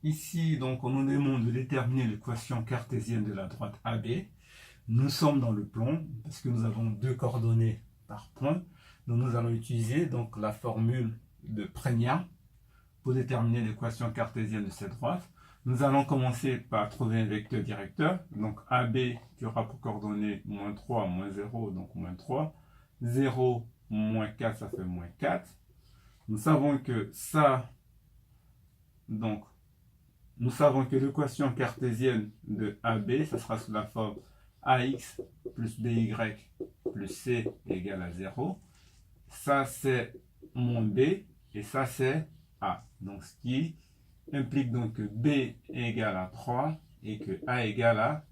Ici, donc, on nous demande de déterminer l'équation cartésienne de la droite AB. Nous sommes dans le plan, parce que nous avons deux coordonnées par point. Donc, nous allons utiliser donc, la formule de Prégnat pour déterminer l'équation cartésienne de cette droite. Nous allons commencer par trouver un vecteur directeur. Donc, AB qui aura pour coordonnées moins 3, moins 0, donc moins 3. 0, moins 4, ça fait moins 4. Nous savons que ça, donc, nous savons que l'équation cartésienne de AB, ça sera sous la forme AX plus BY plus C égale à 0. Ça, c'est moins B et ça, c'est A. Donc, ce qui implique donc que B est égal à 3 et que A égale à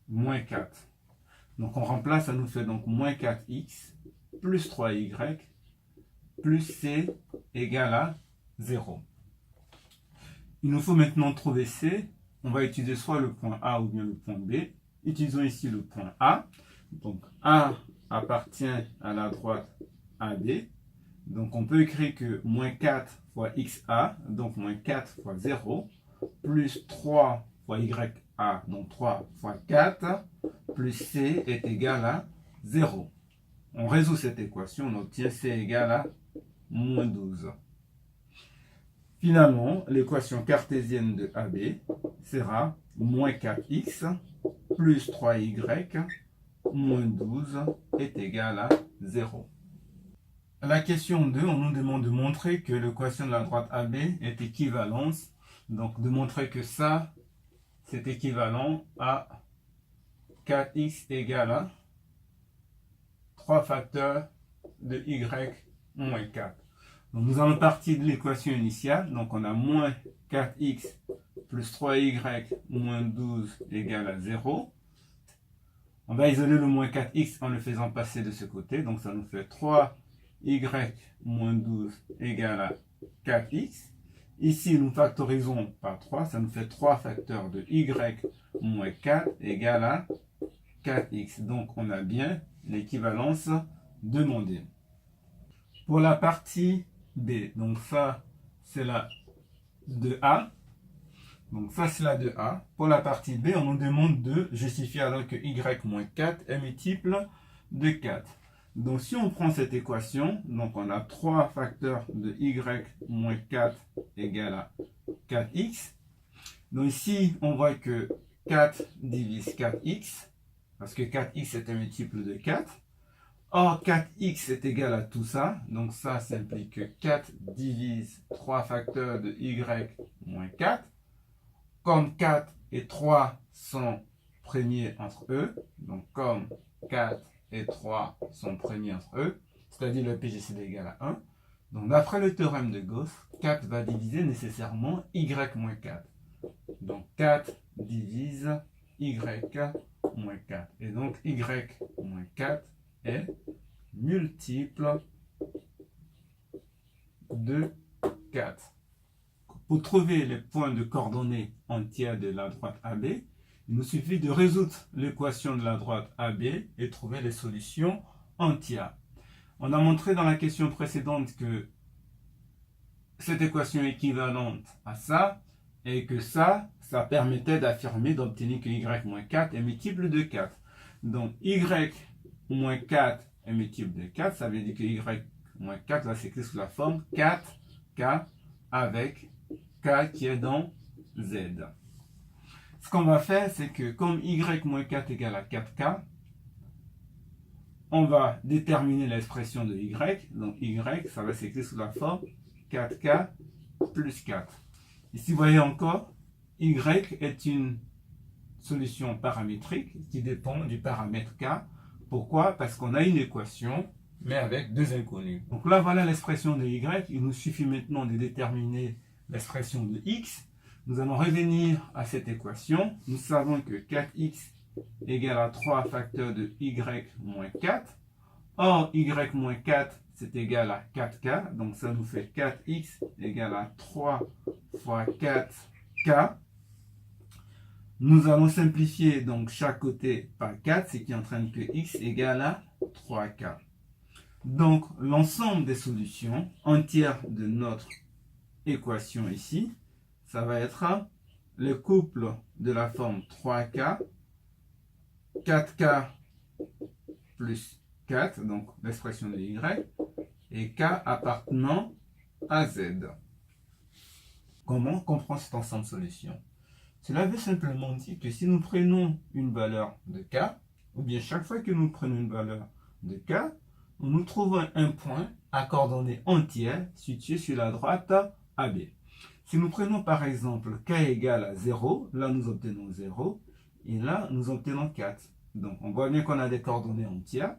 moins 4. Donc, on remplace, ça nous fait donc moins 4x plus 3y plus C égale à 0. Il nous faut maintenant trouver C. On va utiliser soit le point A ou bien le point B. Utilisons ici le point A. Donc, A appartient à la droite AB. Donc, on peut écrire que moins 4 fois XA, donc moins 4 fois 0, plus 3 fois YA, donc 3 fois 4, plus C est égal à 0. On résout cette équation, on obtient C égale à moins 12. Finalement, l'équation cartésienne de AB sera moins 4x plus 3y moins 12 est égal à 0. La question 2, on nous demande de montrer que l'équation de la droite AB est équivalente. Donc, de montrer que ça, c'est équivalent à 4x égale à 3 facteurs de y moins 4. Donc, nous allons partir de l'équation initiale. Donc, on a moins 4x plus 3y moins 12 égale à 0. On va isoler le moins 4x en le faisant passer de ce côté. Donc, ça nous fait 3y moins 12 égale à 4x. Ici, nous factorisons par 3. Ça nous fait 3 facteurs de y moins 4 égale à 4x. Donc, on a bien l'équivalence demandée. Pour la partie B, donc ça, c'est la de A. Donc ça, c'est la de A. Pour la partie B, on nous demande de justifier alors que y moins 4 est multiple de 4. Donc si on prend cette équation, donc on a 3 facteurs de y moins 4 égale à 4x. Donc ici, on voit que 4 divise 4x, parce que 4x est un multiple de 4. Or, 4x est égal à tout ça. Donc ça, ça implique que 4 divise 3 facteurs de y moins 4. Comme 4 et 3 sont premiers entre eux, donc comme 4 et 3 sont premiers entre eux, c'est-à-dire le PGCD égale à 1, donc d'après le théorème de Gauss, 4 va diviser nécessairement y moins 4. Donc 4 divise y moins 4. Et donc y moins 4 est multiple de 4. Pour trouver les points de coordonnées entières de la droite AB, il nous suffit de résoudre l'équation de la droite AB et trouver les solutions entières. On a montré dans la question précédente que cette équation est équivalente à ça et que ça permettait d'affirmer, d'obtenir que y moins 4 est multiple de 4. Donc y moins 4 est multiple de 4, ça veut dire que y moins 4 va s'écrire sous la forme 4k avec k qui est dans z. Ce qu'on va faire, c'est que comme y moins 4 égale à 4k, on va déterminer l'expression de y. Donc y, ça va s'écrire sous la forme 4k plus 4. Ici, vous voyez encore, y est une solution paramétrique qui dépend du paramètre k. Pourquoi? Parce qu'on a une équation, mais avec deux inconnus. Donc là, voilà l'expression de y. Il nous suffit maintenant de déterminer l'expression de x. Nous allons revenir à cette équation. Nous savons que 4x égale à 3 facteurs de y moins 4. Or, y moins 4, c'est égal à 4k. Donc, ça nous fait 4x égale à 3 fois 4k. Nous allons simplifier donc chaque côté par 4, ce qui entraîne que x égale à 3k. Donc, l'ensemble des solutions entières de notre équation ici, ça va être le couple de la forme 3K, 4K plus 4, donc l'expression de Y, et K appartenant à Z. Comment on comprend cet ensemble de solutions? Cela veut simplement dire que si nous prenons une valeur de K, ou bien chaque fois que nous prenons une valeur de K, nous trouvons un point à coordonnées entières situé sur la droite AB. Si nous prenons par exemple K égale à 0, là nous obtenons 0, et là nous obtenons 4. Donc on voit bien qu'on a des coordonnées entières,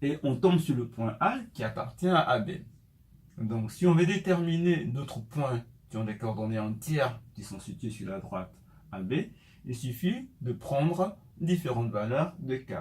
et on tombe sur le point A qui appartient à AB. Donc si on veut déterminer d'autres points qui ont des coordonnées entières qui sont situées sur la droite AB, il suffit de prendre différentes valeurs de K.